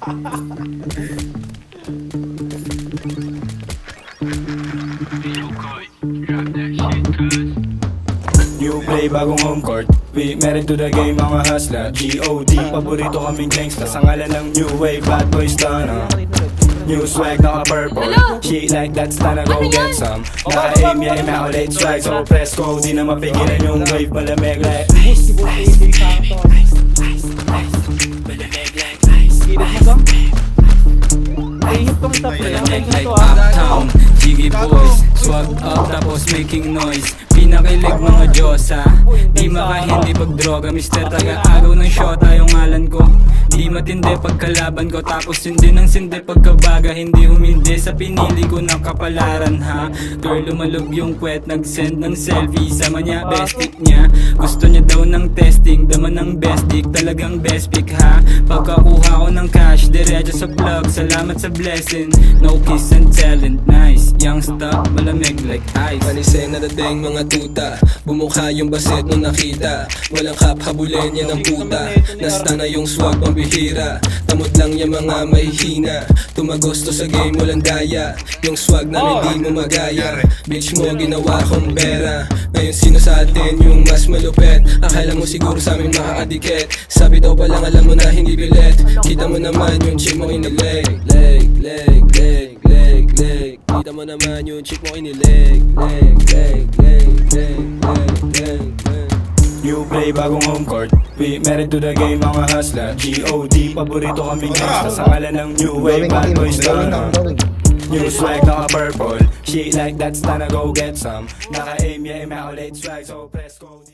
New play, bagong home court. We married to the game, mga hustler. G.O.D. Paborito kaming gangsta. Sa ngalan ng new wave, bad boys tana. New swag, naka-purple. Shit like that's tana, go get some. Naka-aim, yeah, immaculate swag. So press go, di na mapigilan yung wave. Malamig like ice, ice, ice, ice, ice, ice. Malamig like ice, ice, Malamig like uptown, GV boys, swag up tapos making noise. Pinakilig mga Diyosa, di makahindi pag droga. Mister taga-agaw ng shota yung ngalan ko. Di matindi pagkalaban ko, tapos hindi ng sindi pagkabaga. Hindi humindi sa pinili ko ng kapalaran ha. Girl lumalob yung kwet, nag-send ng selfie. Sama niya, bestik niya. Gusto niya daw ng testing, daman ng bestik. Talagang best pick ha. Pagkakuha ko ng cash, diretso sa plug. Salamat sa blessing, no kiss and talent. Nice, youngster, malamig like ice. Manisay na dating mga tuta, bumukha yung baset nung nakita. Walang kap, habulin yan ng puta. Nasta na yung swag pambihira, tamod lang yung mga mahihina. Tumagosto sa game, walang daya. Yung swag na hindi mo magaya. Bitch mo, ginawa kong pera. Ngayon sino sa atin yung mas malupet? Akala mo siguro sa amin makakadikit. Sabi daw pa lang alam mo na hindi bilet. Kita mo naman yung chick mo inileg. Leg, leg, leg, leg, leg. Kita mo naman yung chick mo inileg. Leg, leg, leg, leg, leg, leg, leg. new play, bagong home court. We married to the game, mga hustler. G.O.D. Paborito kaming gangsta. Sa ngalan ng new wave, bad boys tana. New swag, naka-purple. Shit like that's tana, go get some. Naka-aim, yeah, immaculate swag. So press go.